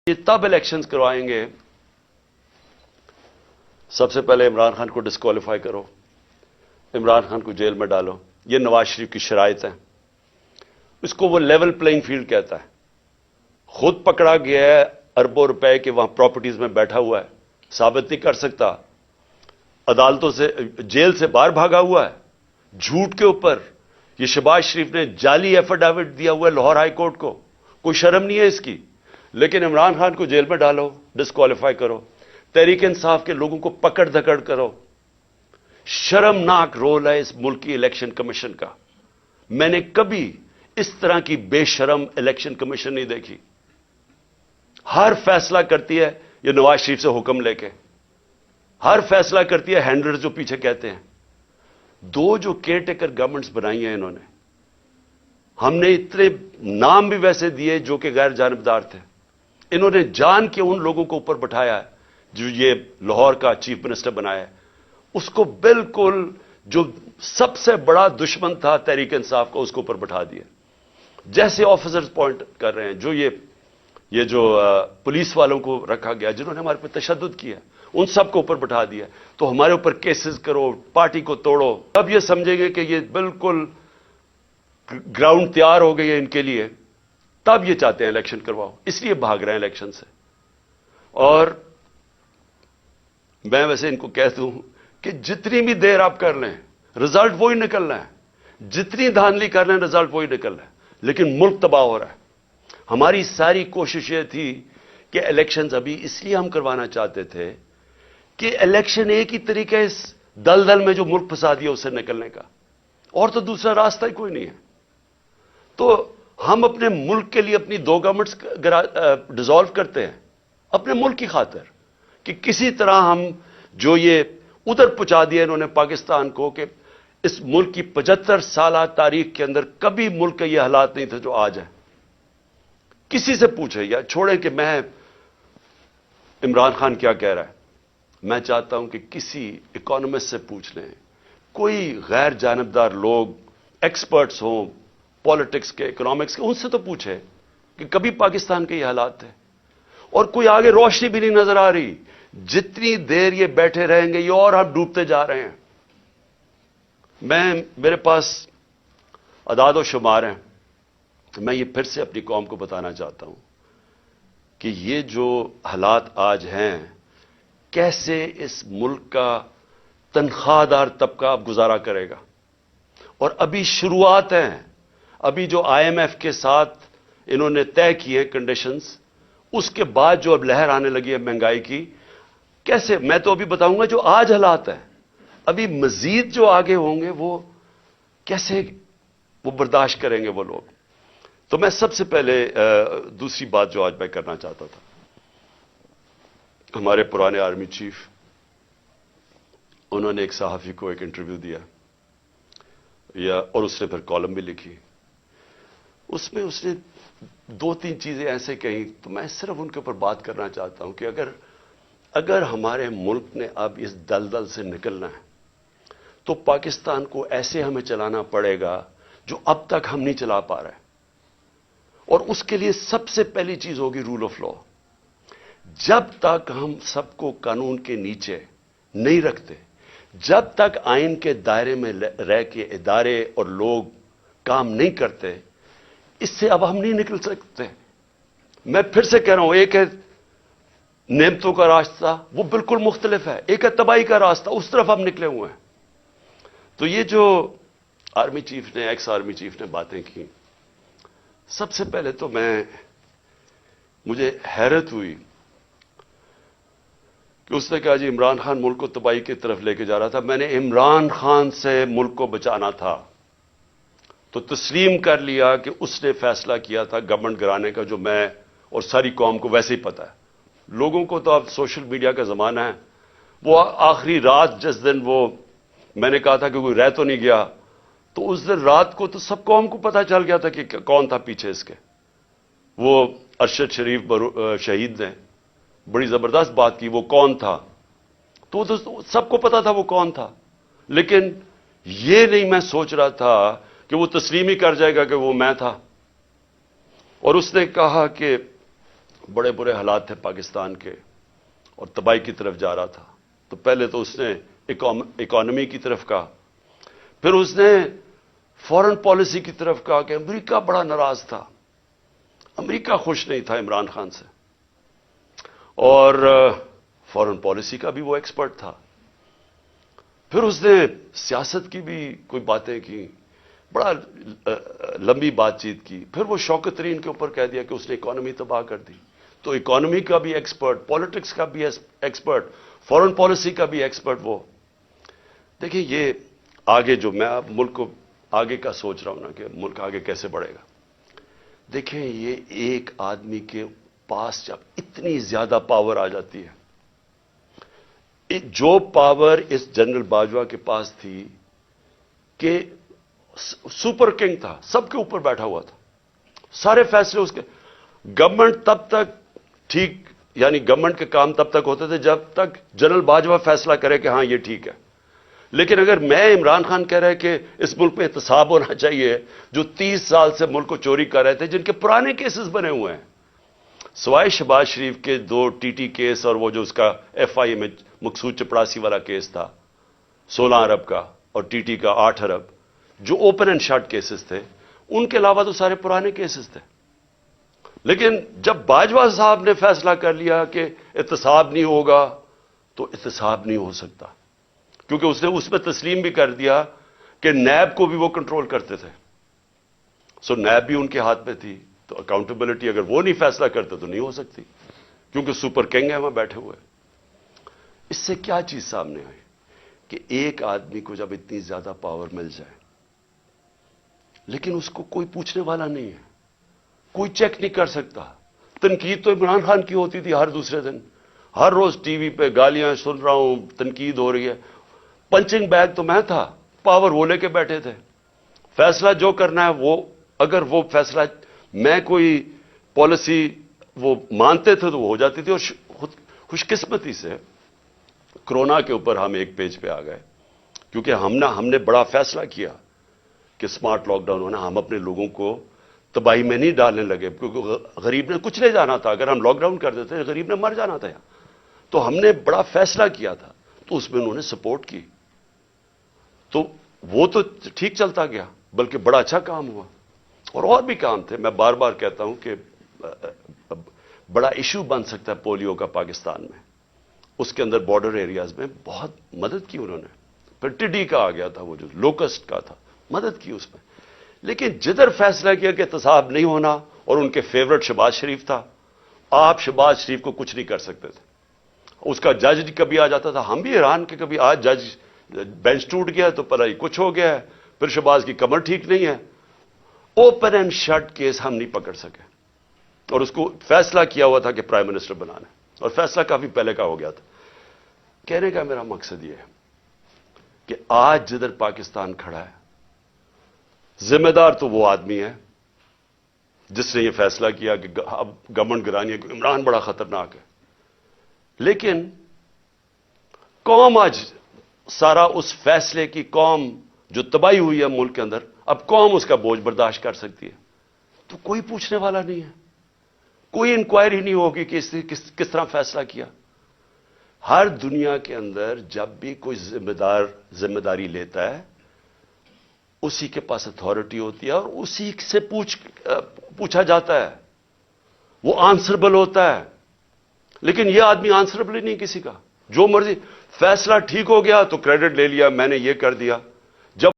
یہ تب الیکشنز کروائیں گے، سب سے پہلے عمران خان کو ڈسکوالیفائی کرو، عمران خان کو جیل میں ڈالو، یہ نواز شریف کی شرائط ہیں۔ اس کو وہ لیول پلئنگ فیلڈ کہتا ہے۔ خود پکڑا گیا ہے اربوں روپے کے وہاں پراپرٹیز میں بیٹھا ہوا ہے، ثابت نہیں کر سکتا، عدالتوں سے جیل سے باہر بھاگا ہوا ہے جھوٹ کے اوپر۔ یہ شہباز شریف نے جعلی ایفیڈیوٹ دیا ہوا ہے لاہور ہائی کورٹ کو، کوئی شرم نہیں ہے اس کی، لیکن عمران خان کو جیل میں ڈالو، ڈسکوالیفائی کرو، تحریک انصاف کے لوگوں کو پکڑ دھکڑ کرو۔ شرمناک رول ہے اس ملک کی الیکشن کمیشن کا۔ میں نے کبھی اس طرح کی بے شرم الیکشن کمیشن نہیں دیکھی۔ ہر فیصلہ کرتی ہے یہ نواز شریف سے حکم لے کے، ہر فیصلہ کرتی ہے ہینڈلر جو پیچھے کہتے ہیں۔ دو جو کیئر ٹیکر گورنمنٹس بنائی ہیں انہوں نے، ہم نے اتنے نام بھی ویسے دیے جو کہ غیر جانبدار تھے، انہوں نے جان کے ان لوگوں کو اوپر بٹھایا ہے جو یہ لاہور کا چیف منسٹر بنایا ہے، اس کو بالکل جو سب سے بڑا دشمن تھا تحریک انصاف کا اس کو اوپر بٹھا دیا۔ جیسے آفیسرز پوائنٹ کر رہے ہیں، جو یہ جو پولیس والوں کو رکھا گیا جنہوں نے ہمارے پہ تشدد کیا، ان سب کو اوپر بٹھا دیا، تو ہمارے اوپر کیسز کرو، پارٹی کو توڑو، اب یہ سمجھیں گے کہ یہ بالکل گراؤنڈ تیار ہو گئی ہے ان کے لیے، تب یہ چاہتے ہیں الیکشن کرواؤ، اس لیے بھاگ رہے ہیں الیکشن سے۔ اور میں ویسے ان کو کہتا ہوں کہ جتنی بھی دیر آپ کر لیں رزلٹ وہی نکلنا ہے، جتنی دھاندلی کر لیں رزلٹ وہی نکلنا ہے، لیکن ملک تباہ ہو رہا ہے۔ ہماری ساری کوشش یہ تھی کہ الیکشنز ابھی اس لیے ہم کروانا چاہتے تھے کہ الیکشن ایک ہی طریقہ اس دلدل میں جو ملک پھنسا دیا اس سے نکلنے کا، اور تو دوسرا راستہ ہی کوئی نہیں ہے۔ تو ہم اپنے ملک کے لیے اپنی دو گورنمنٹس ڈیزالو کرتے ہیں اپنے ملک کی خاطر، کہ کسی طرح ہم جو یہ ادھر پہنچا دیا انہوں نے پاکستان کو، کہ اس ملک کی 75 سالہ تاریخ کے اندر کبھی ملک کے یہ حالات نہیں تھے جو آج ہیں۔ کسی سے پوچھیں یا چھوڑیں کہ میں عمران خان کیا کہہ رہا ہے، میں چاہتا ہوں کہ کسی اکانومسٹ سے پوچھ لیں، کوئی غیر جانبدار لوگ ایکسپرٹس ہوں پالیٹکس کے، اکنامکس کے، ان سے تو پوچھیں کہ کبھی پاکستان کے یہ حالات تھے، اور کوئی آگے روشنی بھی نہیں نظر آ رہی۔ جتنی دیر یہ بیٹھے رہیں گے یہ اور ہم ڈوبتے جا رہے ہیں۔ میرے پاس اعداد و شمار ہیں، میں یہ پھر سے اپنی قوم کو بتانا چاہتا ہوں کہ یہ جو حالات آج ہیں، کیسے اس ملک کا تنخواہ دار طبقہ اب گزارا کرے گا۔ اور ابھی شروعات ہیں، ابھی جو آئی ایم ایف کے ساتھ انہوں نے طے کیے کنڈیشنز، اس کے بعد جو اب لہر آنے لگی ہے مہنگائی کی، کیسے، میں تو ابھی بتاؤں گا جو آج حالات ہیں، ابھی مزید جو آگے ہوں گے وہ کیسے وہ برداشت کریں گے وہ لوگ۔ تو میں سب سے پہلے دوسری بات جو آج میں کرنا چاہتا تھا، ہمارے پرانے آرمی چیف، انہوں نے ایک صحافی کو ایک انٹرویو دیا، اور اس نے پھر کالم بھی لکھی، اس میں اس نے 2-3 چیزیں ایسے کہیں، تو میں صرف ان کے اوپر بات کرنا چاہتا ہوں کہ اگر ہمارے ملک نے اب اس دلدل سے نکلنا ہے تو پاکستان کو ایسے ہمیں چلانا پڑے گا جو اب تک ہم نہیں چلا پا رہے، اور اس کے لیے سب سے پہلی چیز ہوگی رول آف لا۔ جب تک ہم سب کو قانون کے نیچے نہیں رکھتے، جب تک آئین کے دائرے میں رہ کے ادارے اور لوگ کام نہیں کرتے، اس سے اب ہم نہیں نکل سکتے۔ میں پھر سے کہہ رہا ہوں، ایک ہے نعمتوں کا راستہ، وہ بالکل مختلف ہے، ایک ہے تباہی کا راستہ، اس طرف ہم نکلے ہوئے ہیں۔ تو یہ جو آرمی چیف نے، ایکس آرمی چیف نے باتیں کی، سب سے پہلے تو مجھے حیرت ہوئی کہ اس نے کہا جی عمران خان ملک کو تباہی کی طرف لے کے جا رہا تھا، میں نے عمران خان سے ملک کو بچانا تھا، تو تسلیم کر لیا کہ اس نے فیصلہ کیا تھا گورنمنٹ گرانے کا، جو میں اور ساری قوم کو ویسے ہی پتہ ہے۔ لوگوں کو تو اب سوشل میڈیا کا زمانہ ہے، وہ آخری رات جس دن میں نے کہا تھا کہ کوئی رہ تو نہیں گیا، تو اس دن رات کو تو سب قوم کو پتہ چل گیا تھا کہ کون تھا پیچھے اس کے۔ وہ ارشد شریف شہید نے بڑی زبردست بات کی، وہ کون تھا، تو سب کو پتا تھا وہ کون تھا، لیکن یہ نہیں میں سوچ رہا تھا کہ وہ تسلیم ہی کر جائے گا کہ وہ میں تھا۔ اور اس نے کہا کہ بڑے برے حالات تھے پاکستان کے اور تباہی کی طرف جا رہا تھا، تو پہلے تو اس نے اکانومی کی طرف کہا، پھر اس نے فورن پالیسی کی طرف کہا کہ امریکہ بڑا ناراض تھا، امریکہ خوش نہیں تھا عمران خان سے، اور فورن پالیسی کا بھی وہ ایکسپرٹ تھا۔ پھر اس نے سیاست کی بھی کوئی باتیں کی، بڑا لمبی بات چیت کی، پھر وہ شوکت ترین کے اوپر کہہ دیا کہ اس نے اکانومی تباہ کر دی۔ تو اکانومی کا بھی ایکسپرٹ، پالیٹکس کا بھی ایکسپرٹ، فورن پالیسی کا بھی ایکسپرٹ وہ۔ دیکھیں یہ آگے جو میں اب ملک کو آگے کا سوچ رہا ہوں نا کہ ملک آگے کیسے بڑھے گا، دیکھیں یہ ایک آدمی کے پاس جب اتنی زیادہ پاور آ جاتی ہے، جو پاور اس جنرل باجوہ کے پاس تھی کہ سپر کنگ تھا، سب کے اوپر بیٹھا ہوا تھا، سارے فیصلے اس کے، گورنمنٹ تب تک ٹھیک، یعنی گورنمنٹ کے کام تب تک ہوتے تھے جب تک جنرل باجوہ فیصلہ کرے کہ ہاں یہ ٹھیک ہے۔ لیکن اگر میں عمران خان کہہ رہے کہ اس ملک میں احتساب ہونا چاہیے، جو 30 سال سے ملک کو چوری کر رہے تھے، جن کے پرانے کیسز بنے ہوئے ہیں، سوائے شہباز شریف کے 2 TT کیس اور وہ جو اس کا FIA میں مقصود چپڑاسی والا کیس تھا 16 ارب کا، اور TT کا 8 ارب، جو اوپن اینڈ شٹ کیسز تھے، ان کے علاوہ تو سارے پرانے کیسز تھے۔ لیکن جب باجوہ صاحب نے فیصلہ کر لیا کہ احتساب نہیں ہوگا، تو احتساب نہیں ہو سکتا، کیونکہ اس نے اس میں تسلیم بھی کر دیا کہ نیب کو بھی وہ کنٹرول کرتے تھے، سو نیب بھی ان کے ہاتھ میں تھی، تو اکاؤنٹیبلٹی اگر وہ نہیں فیصلہ کرتے تو نہیں ہو سکتی، کیونکہ سپر کنگ ہے وہاں بیٹھے ہوئے۔ اس سے کیا چیز سامنے آئی کہ ایک آدمی کو جب اتنی زیادہ پاور مل جائے، لیکن اس کو کوئی پوچھنے والا نہیں ہے، کوئی چیک نہیں کر سکتا۔ تنقید تو عمران خان کی ہوتی تھی ہر دوسرے دن، ہر روز ٹی وی پہ گالیاں سن رہا ہوں، تنقید ہو رہی ہے، پنچنگ بیگ تو میں تھا، پاور وہ لے کے بیٹھے تھے، فیصلہ جو کرنا ہے وہ، اگر وہ فیصلہ میں کوئی پالیسی وہ مانتے تھے تو وہ ہو جاتی تھی۔ اور خوش قسمتی سے کرونا کے اوپر ہم ایک پیج پہ آ گئے، کیونکہ ہم نے بڑا فیصلہ کیا کہ سمارٹ لاک ڈاؤن ہونا، ہم اپنے لوگوں کو تباہی میں نہیں ڈالنے لگے، کیونکہ غریب نے کچھ لے جانا تھا، اگر ہم لاک ڈاؤن کر دیتے غریب نے مر جانا تھا یہاں۔ تو ہم نے بڑا فیصلہ کیا تھا، تو اس میں انہوں نے سپورٹ کی، تو وہ تو ٹھیک چلتا گیا، بلکہ بڑا اچھا کام ہوا۔ اور بھی کام تھے، میں بار بار کہتا ہوں کہ بڑا ایشو بن سکتا ہے پولیو کا پاکستان میں، اس کے اندر بارڈر ایریاز میں بہت مدد کی انہوں نے۔ پھر ٹڈی کا آ گیا تھا، وہ جو لوکسٹ کا تھا، مدد کی اس میں۔ لیکن جدھر فیصلہ کیا کہ احتساب نہیں ہونا، اور ان کے فیورٹ شہباز شریف تھا، آپ شہباز شریف کو کچھ نہیں کر سکتے تھے، اس کا جج کبھی آ جاتا تھا، ہم بھی حیران کہ کبھی آج جج بینچ ٹوٹ گیا تو پتہ ہی کچھ ہو گیا ہے، پھر شہباز کی کمر ٹھیک نہیں ہے، اوپن اینڈ شٹ کیس ہم نہیں پکڑ سکے، اور اس کو فیصلہ کیا ہوا تھا کہ پرائم منسٹر بنانا ہے، اور فیصلہ کافی پہلے کا ہو گیا تھا۔ کہنے کا میرا مقصد یہ ہے کہ آج جدھر پاکستان کھڑا ہے، ذمہ دار تو وہ آدمی ہے جس نے یہ فیصلہ کیا کہ اب گورنمنٹ گرانی ہے، عمران بڑا خطرناک ہے، لیکن قوم آج سارا اس فیصلے کی، قوم جو تباہی ہوئی ہے ملک کے اندر، اب قوم اس کا بوجھ برداشت کر سکتی ہے، تو کوئی پوچھنے والا نہیں ہے، کوئی انکوائری نہیں ہوگی کہ اس نے کس طرح فیصلہ کیا۔ ہر دنیا کے اندر جب بھی کوئی ذمہ داری لیتا ہے، اسی کے پاس اتھارٹی ہوتی ہے، اور اسی سے پوچھا جاتا ہے، وہ آنسربل ہوتا ہے۔ لیکن یہ آدمی آنسربل ہی نہیں کسی کا، جو مرضی، فیصلہ ٹھیک ہو گیا تو کریڈٹ لے لیا، میں نے یہ کر دیا،